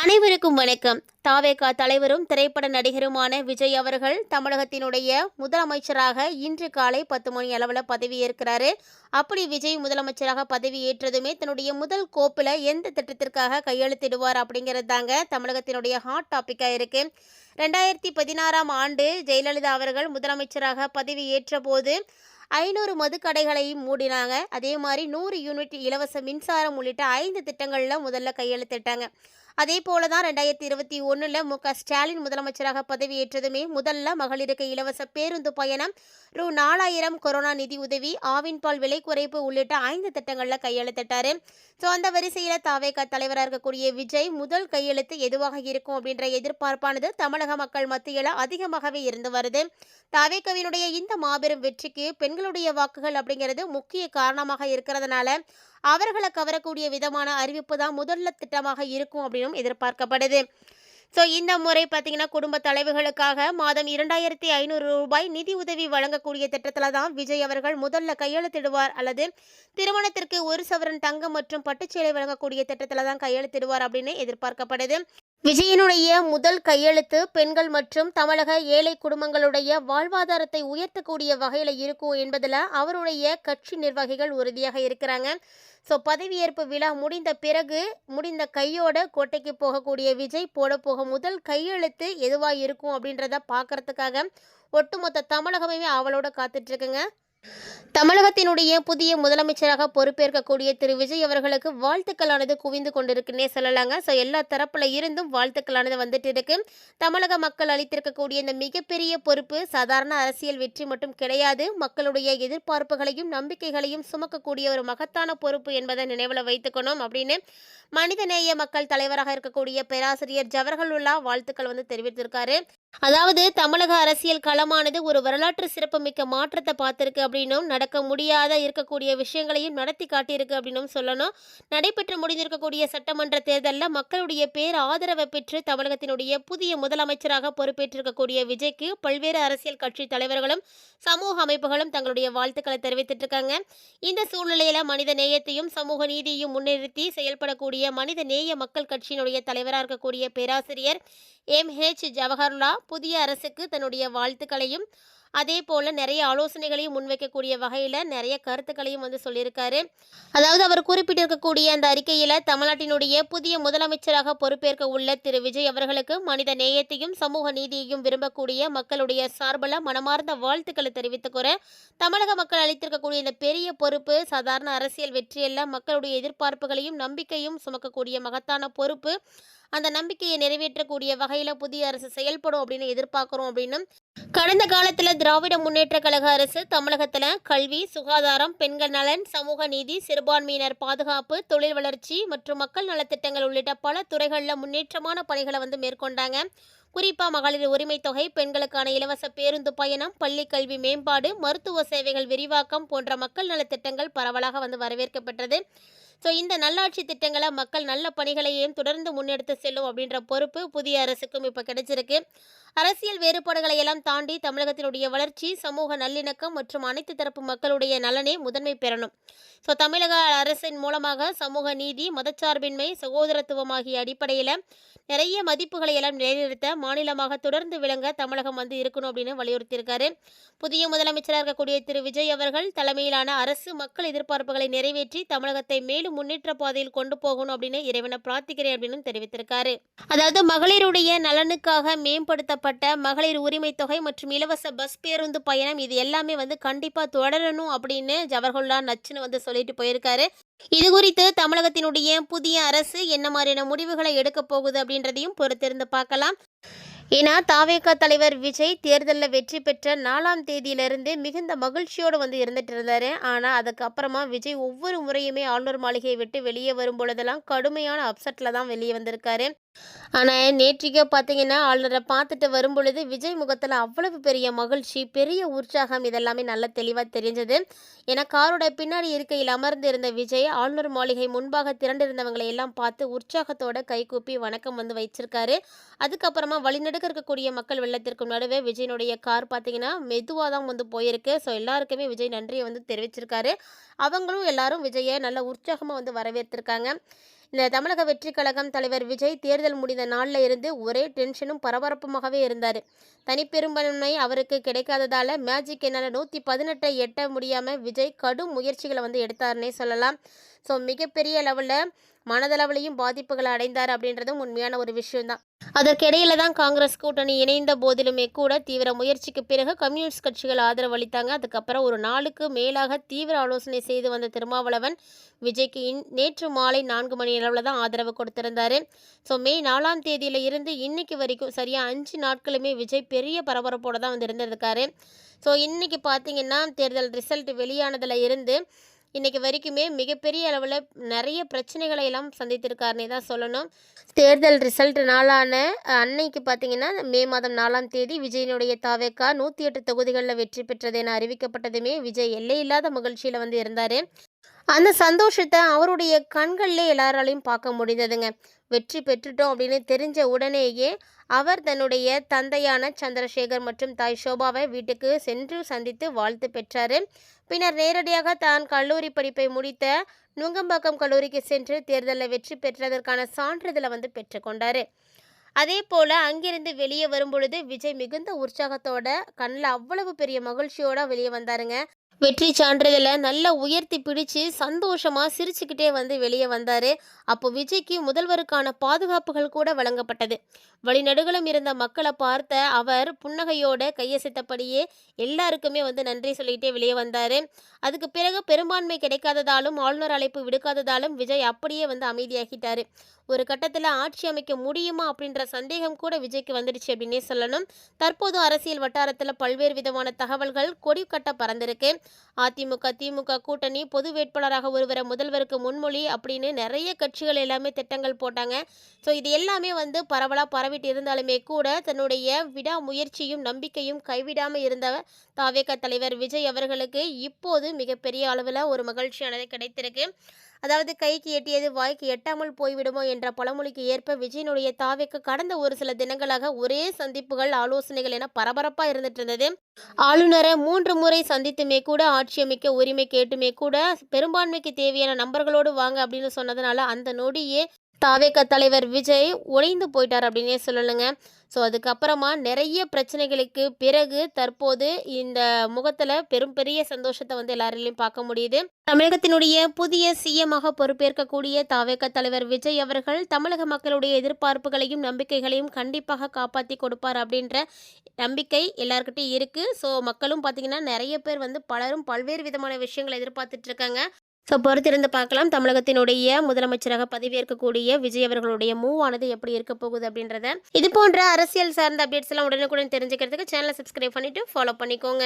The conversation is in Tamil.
அனைவருக்கும் வணக்கம். தாவேகா தலைவரும் திரைப்பட நடிகருமான விஜய் அவர்கள் தமிழகத்தினுடைய முதலமைச்சராக இன்று காலை 10 மணி அளவில் பதவியேற்கிறாரு. அப்படி விஜய் முதலமைச்சராக பதவி ஏற்றதுமே தன்னுடைய முதல் கோப்பில் எந்த திட்டத்திற்காக கையெழுத்திடுவார் அப்படிங்கிறது தாங்க தமிழகத்தினுடைய ஹாட் டாப்பிக்காக இருக்கு. 2016ஆம் ஆண்டு ஜெயலலிதா அவர்கள் முதலமைச்சராக பதவி ஏற்ற போது 500 மதுக்கடைகளையும் மூடினாங்க. அதே மாதிரி 100 யூனிட் இலவச மின்சாரம் உள்ளிட்ட 5 திட்டங்களில் முதல்ல கையெழுத்திட்டாங்க. அதே போல தான் 2021 மு.க. ஸ்டாலின் முதலமைச்சராக பதவியேற்றதுமே முதல்ல மகளிருக்கு இலவச பேருந்து பயணம், ரூ. 4000 கொரோனா நிதி உதவி, ஆவின் பால் விலை குறைப்பு உள்ளிட்ட 5 திட்டங்களில் கையெழுத்திட்டாரு. ஸோ அந்த வரிசையில் தாவேகா தலைவராக இருக்கக்கூடிய விஜய் முதல் கையெழுத்து எதுவாக இருக்கும் அப்படின்ற எதிர்பார்ப்பானது தமிழக மக்கள் மத்தியில் அதிகமாகவே இருந்து வருது. தாவேகாவினுடைய இந்த மாபெரும் வெற்றிக்கு பெண்களுடைய வாக்குகள் அப்படிங்கிறது முக்கிய காரணமாக இருக்கிறதுனால அவர்களை கவரக்கூடிய விதமான அறிவிப்பு தான் முதல்ல திட்டமாக இருக்கும் அப்படின்னு எதிர்பார்க்கப்படுது. ஸோ இந்த முறை பார்த்தீங்கன்னா குடும்ப தலைவர்களுக்காக மாதம் 2500 ரூபாய் நிதி உதவி வழங்கக்கூடிய திட்டத்தில் தான் விஜய் அவர்கள் முதல்ல கையெழுத்திடுவார், அல்லது திருமணத்திற்கு 1 சவரன் தங்கம் மற்றும் பட்டுச்சேலை வழங்கக்கூடிய திட்டத்தில் தான் கையெழுத்திடுவார் அப்படின்னு எதிர்பார்க்கப்படுது. விஜயனுடைய முதல் கையெழுத்து பெண்கள் மற்றும் தமிழக ஏழை குடும்பங்களுடைய வாழ்வாதாரத்தை உயர்த்தக்கூடிய வகையில் இருக்கும் என்பதில் அவருடைய கட்சி நிர்வாகிகள் உறுதியாக இருக்கிறாங்க. ஸோ பதவியேற்பு விழா முடிந்த பிறகு முடிந்த கையோட கோட்டைக்கு போகக்கூடிய விஜய் போட போக முதல் கையெழுத்து எதுவாக இருக்கும் அப்படின்றத பார்க்கறதுக்காக ஒட்டுமொத்த தமிழகமே அவளோட காத்துட்ருக்குங்க. தமிழகத்தினுடைய புதிய முதலமைச்சராக பொறுப்பேற்கக்கூடிய திரு விஜய் அவர்களுக்கு வாழ்த்துக்களானது குவிந்து கொண்டிருக்குன்னே சொல்லலாங்க. ஸோ எல்லா தரப்புல இருந்தும் வாழ்த்துக்களானது வந்துட்டு இருக்கு. தமிழக மக்கள் அளித்திருக்கக்கூடிய இந்த மிகப்பெரிய பொறுப்பு சாதாரண அரசியல் வெற்றி மட்டும் கிடையாது, மக்களுடைய எதிர்பார்ப்புகளையும் நம்பிக்கைகளையும் சுமக்கக்கூடிய ஒரு மகத்தான பொறுப்பு என்பதை நினைவில் வைத்துக்கணும் அப்படின்னு மனிதநேய மக்கள் தலைவராக இருக்கக்கூடிய பேராசிரியர் ஜவஹர்லால் வாழ்த்துக்கள் தெரிவித்திருக்காரு. அதாவது தமிழக அரசியல் களமானது ஒரு வரலாற்று சிறப்புமிக்க மாற்றத்தை பார்த்துருக்கு அப்படின்னும், நடக்க முடியாத இருக்கக்கூடிய விஷயங்களையும் நடத்தி காட்டியிருக்கு அப்படின்னும் சொல்லணும். நடைபெற்று முடிந்திருக்கக்கூடிய சட்டமன்ற தேர்தலில் மக்களுடைய பேர் ஆதரவை பெற்று தமிழகத்தினுடைய புதிய முதலமைச்சராக பொறுப்பேற்றிருக்கக்கூடிய விஜய்க்கு பல்வேறு அரசியல் கட்சி தலைவர்களும் சமூக அமைப்புகளும் தங்களுடைய வாழ்த்துக்களை தெரிவித்துட்டு இருக்காங்க. இந்த சூழ்நிலையில மனித நேயத்தையும் சமூக நீதியையும் முன்னிறுத்தி செயல்படக்கூடிய மனித நேய மக்கள் கட்சியினுடைய தலைவராக இருக்கக்கூடிய பேராசிரியர் எம்.ஹெச். ஜவஹர்லால் புதிய அரசுக்கு தன்னுடைய வாழ்த்துக்களையும் அதே போல் நிறைய ஆலோசனைகளையும் முன்வைக்கக்கூடிய வகையில் நிறைய கருத்துக்களையும் சொல்லியிருக்காரு. அதாவது அவர் குறிப்பிட்டிருக்கக்கூடிய அந்த அறிக்கையில் தமிழ்நாட்டினுடைய புதிய முதலமைச்சராக பொறுப்பேற்க உள்ள திரு விஜய் அவர்களுக்கு மனித நேயத்தையும் சமூக நீதியையும் விரும்பக்கூடிய மக்களுடைய சார்பில் மனமார்ந்த வாழ்த்துக்களை தெரிவித்துக்கூற, தமிழக மக்கள் அளித்திருக்கக்கூடிய இந்த பெரிய பொறுப்பு சாதாரண அரசியல் வெற்றியல்ல, மக்களுடைய எதிர்பார்ப்புகளையும் நம்பிக்கையும் சுமக்கக்கூடிய மகத்தான பொறுப்பு. அந்த நம்பிக்கையை நிறைவேற்றக்கூடிய வகையில் புதிய அரசு செயல்படும் அப்படின்னு எதிர்பார்க்குறோம் அப்படின்னு கடந்த காலத்தில் திராவிட முன்னேற்ற கழக அரசு தமிழகத்தில் கல்வி, சுகாதாரம், பெண்கள் நலன், சமூக நீதி, சிறுபான்மையினர் பாதுகாப்பு, தொழில் வளர்ச்சி மற்றும் மக்கள் நலத்திட்டங்கள் உள்ளிட்ட பல துறைகளில் முன்னேற்றமான பணிகளை மேற்கொண்டாங்க. குறிப்பாக மகளிர் உரிமை தொகை, பெண்களுக்கான இலவச பேருந்து பயணம், பள்ளி கல்வி மேம்பாடு, மருத்துவ சேவைகள் விரிவாக்கம் போன்ற மக்கள் நலத்திட்டங்கள் பரவலாக வரவேற்கப்பட்டது. ஸோ இந்த நல்லாட்சி திட்டங்களை மக்கள் நல்ல பணிகளையும் தொடர்ந்து முன்னெடுத்து செல்லும் அப்படின்ற பொறுப்பு புதிய அரசுக்கும் இப்போ கிடைச்சிருக்கு. அரசியல் வேறுபாடுகளை எல்லாம் தாண்டி தமிழகத்தினுடைய வளர்ச்சி, சமூக நல்லிணக்கம் மற்றும் அனைத்து தரப்பு மக்களுடைய நலனே முதன்மை பெறணும். ஸோ தமிழக அரசின் மூலமாக சமூக நீதி, மதச்சார்பின்மை, சகோதரத்துவம் ஆகிய அடிப்படையில் நிறைய மதிப்புகளை எல்லாம் நிலைநிறுத்த மாநிலமாக தொடர்ந்து விளங்க தமிழகம் இருக்கணும் அப்படின்னு வலியுறுத்தியிருக்காரு. புதிய முதலமைச்சராக இருக்கக்கூடிய திரு விஜய் அவர்கள் தலைமையிலான அரசு மக்கள் எதிர்பார்ப்புகளை நிறைவேற்றி தமிழகத்தை மேலும் முன்னேற்ற பாதையில் கொண்டு போகணும் அப்படின்னு இறைவனை பிரார்த்திக்கிறேன் அப்படின்னு தெரிவித்திருக்காரு. அதாவது மகளிருடைய நலனுக்காக மேம்படுத்தப்பட்ட மகளிர் உரிமை தொகை மற்றும் இலவச பஸ் பேருந்து பயணம் இது எல்லாமே கண்டிப்பா தொடரணும் அப்படின்னு ஜவஹர்லால் நச்சுன்னு சொல்லிட்டு போயிருக்காரு. இது குறித்து தமிழகத்தினுடைய புதிய அரசு என்ன மாதிரியான முடிவுகளை எடுக்க போகுது அப்படின்றதையும் பொறுத்திருந்து பார்க்கலாம். ஏன்னா தாவேகா தலைவர் விஜய் தேர்தலில் வெற்றி பெற்ற 4ஆம் தேதியிலிருந்து மிகுந்த மகிழ்ச்சியோடு இருந்துட்டு இருந்தாரு. ஆனால் அதுக்கப்புறமா விஜய் ஒவ்வொரு முறையுமே ஆளுநர் மாளிகையை விட்டு வெளியே வரும் பொழுதெல்லாம் கடுமையான அப்செட்டில் தான் வெளியே வந்திருக்காரு. ஆனால் நேற்றுக்கு பார்த்தீங்கன்னா ஆளுநரை பார்த்துட்டு வரும் பொழுது விஜய் முகத்தில் அவ்வளவு பெரிய மகிழ்ச்சி, பெரிய உற்சாகம் இதெல்லாமே நல்ல தெளிவாக தெரிஞ்சது. ஏன்னா காரோட பின்னாடி இருக்கையில் அமர்ந்து இருந்த விஜய் ஆளுநர் மாளிகை முன்பாக திரண்டிருந்தவங்களை எல்லாம் பார்த்து உற்சாகத்தோட கைகூப்பி வணக்கம் வச்சிருக்காரு. அதுக்கப்புறமா வழிநடுக்க இருக்கக்கூடிய மக்கள் வெள்ளத்திற்கும் நடுவே விஜயனுடைய கார் பார்த்தீங்கன்னா மெதுவாக தான் போயிருக்கு. ஸோ எல்லாருக்குமே விஜய் நன்றியை தெரிவிச்சிருக்காரு. அவங்களும் எல்லாரும் விஜயை நல்ல உற்சாகமாக வரவேற்றிருக்காங்க. இந்த தமிழக வெற்றிக் கழகம் தலைவர் விஜய் தேர்தல் முடிந்த நாள்ல இருந்து ஒரே டென்ஷனும் பரபரப்புமாகவே இருந்தார். தனிப்பெரும்பான்மை அவருக்கு கிடைக்காததால மேஜிக் என்னால் 118 எட்ட முடியாமல் விஜய் கடும் முயற்சிகளை வந்து எடுத்தாருன்னே சொல்லலாம். ஸோ மிகப்பெரிய லெவலில் மனதளவிலையும் பாதிப்புகளை அடைந்தார் அப்படின்றதும் உண்மையான ஒரு விஷயம்தான். அதற்கிடையில தான் காங்கிரஸ் கூட்டணி இணைந்த போதிலுமே கூட தீவிர முயற்சிக்கு பிறகு கம்யூனிஸ்ட் கட்சிகள் ஆதரவு அளித்தாங்க. அதுக்கப்புறம் ஒரு நாளுக்கு மேலாக தீவிர ஆலோசனை செய்து வந்த திருமாவளவன் விஜய்க்கு நேற்று மாலை 4 மணி அளவில் தான் ஆதரவு கொடுத்திருந்தாரு. ஸோ மே 4ஆம் தேதியில இருந்து இன்னைக்கு வரைக்கும் சரியாக 5 நாட்களுமே விஜய் பெரிய பரபரப்போடு தான் வந்து இருந்திருக்காரு. ஸோ இன்னைக்கு பார்த்தீங்கன்னா தேர்தல் ரிசல்ட் வெளியானதில் இருந்து இன்றைக்கி வரைக்குமே மிகப்பெரிய அளவில் நிறைய பிரச்சனைகளை எல்லாம் சந்தித்திருக்காருன்னே தான் சொல்லணும். தேர்தல் ரிசல்ட் நாளான அன்னைக்கு பார்த்திங்கன்னா மே மாதம் 4ஆம் தேதி விஜயனுடைய தாவேக்கா 108 தொகுதிகளில் வெற்றி பெற்றது என அறிவிக்கப்பட்டதுமே விஜய் எல்லையில்லாத மகிழ்ச்சியில் வந்து இருந்தார். அந்த சந்தோஷத்தை அவருடைய கண்கள்லே எல்லாராலையும் பார்க்க முடிந்ததுங்க. வெற்றி பெற்றுட்டோம் அப்படின்னு தெரிஞ்ச உடனேயே அவர் தன்னுடைய தந்தையான சந்திரசேகர் மற்றும் தாய் ஷோபாவை வீட்டுக்கு சென்று சந்தித்து வாழ்த்து பெற்றார். பின்னர் நேரடியாக தான் கல்லூரி படிப்பை முடித்த நுங்கம்பாக்கம் கல்லூரிக்கு சென்று தேர்தலில் வெற்றி பெற்றதற்கான சான்றிதழை வந்து பெற்றுக்கொண்டார். அதே போல் அங்கிருந்து வெளியே வரும்பொழுது விஜய் மிகுந்த உற்சாகத்தோட கண்ணில் அவ்வளவு பெரிய மகிழ்ச்சியோடு வெளியே வந்தாருங்க. வெற்றி சான்றிதழை நல்லா உயர்த்தி பிடிச்சு சந்தோஷமாக சிரிச்சுக்கிட்டே வந்து வெளியே வந்தார். அப்போ விஜய்க்கு முதல்வருக்கான பாதுகாப்புகள் கூட வழங்கப்பட்டது. வழிநடுகளும் இருந்த மக்களை பார்த்த அவர் புன்னகையோட கையசைத்தபடியே எல்லாருக்குமே வந்து நன்றி சொல்லிக்கிட்டே வெளியே வந்தார். அதுக்கு பிறகு பெரும்பான்மை கிடைக்காததாலும் ஆளுநர் அழைப்பு விடுக்காததாலும் விஜய் அப்படியே வந்து அமைதியாகிட்டார். ஒரு கட்டத்தில் ஆட்சி அமைக்க முடியுமா அப்படின்ற சந்தேகம் கூட விஜய்க்கு வந்துடுச்சு அப்படின்னே சொல்லணும். தற்போது அரசியல் வட்டாரத்தில் பல்வேறு விதமான தகவல்கள் கொடி கட்ட பறந்திருக்கு. அதிமுக திமுக கூட்டணி பொது வேட்பாளராக ஒருவரை முதல்வருக்கு முன்மொழி அப்படின்னு நிறைய கட்சிகள் எல்லாமே திட்டங்கள் போட்டாங்க. ஸோ இது எல்லாமே வந்து பரவலாக பரவிட்டு இருந்தாலுமே கூட தன்னுடைய விடாமுயற்சியும் நம்பிக்கையும் கைவிடாமல் இருந்த தாவேக தலைவர் விஜய் அவர்களுக்கு இப்போது மிகப்பெரிய அளவில் ஒரு மகிழ்ச்சியானது கிடைத்திருக்கு. அதாவது கைக்கு எட்டியது வாய்க்கு எட்டாமல் போய்விடுமோ என்ற பழமொழிக்கு ஏற்ப விஜயனுடைய தாவேக்கு கடந்த ஒரு சில தினங்களாக ஒரே சந்திப்புகள் ஆலோசனைகள் என பரபரப்பாக இருந்துட்டு இருந்தது. ஆளுநரை 3 முறை சந்தித்துமே கூட ஆட்சி அமைக்க உரிமை கேட்டுமே கூட பெரும்பான்மைக்கு தேவையான நம்பர்களோடு வாங்க அப்படின்னு சொன்னதுனால அந்த நொடியே தாவேக தலைவர் விஜய் உடைந்து போயிட்டார் அப்படின்னே சொல்லலுங்க. ஸோ அதுக்கப்புறமா நிறைய பிரச்சனைகளுக்கு பிறகு தற்போது இந்த முகத்தில் பெரிய சந்தோஷத்தை வந்து எல்லாரிலையும் பார்க்க முடியுது. தமிழகத்தினுடைய புதிய சிஎம்மாக பொறுப்பேற்கக்கூடிய தாவேக தலைவர் விஜய் அவர்கள் தமிழக மக்களுடைய எதிர்பார்ப்புகளையும் நம்பிக்கைகளையும் கண்டிப்பாக காப்பாற்றி கொடுப்பார் அப்படின்ற நம்பிக்கை எல்லாருக்கிட்டையும் இருக்குது. ஸோ மக்களும் பார்த்திங்கன்னா நிறைய பேர் வந்து பலரும் பல்வேறு விதமான விஷயங்களை எதிர்பார்த்துட்டு இருக்காங்க. ஸோ பொறுத்திருந்து பார்க்கலாம் தமிழகத்தினுடைய முதலமைச்சராக பதவியேற்கக்கூடிய விஜய் அவர்களுடைய மூவ் ஆனது எப்படி இருக்க போகுது அப்படின்றத. இது போன்ற அரசியல் சார்ந்த அப்டேட்ஸ் எல்லாம் உடனுக்குடன் தெரிஞ்சுக்கிறதுக்கு சேனலை சப்ஸ்கிரைப் பண்ணிவிட்டு ஃபாலோ பண்ணிக்கோங்க.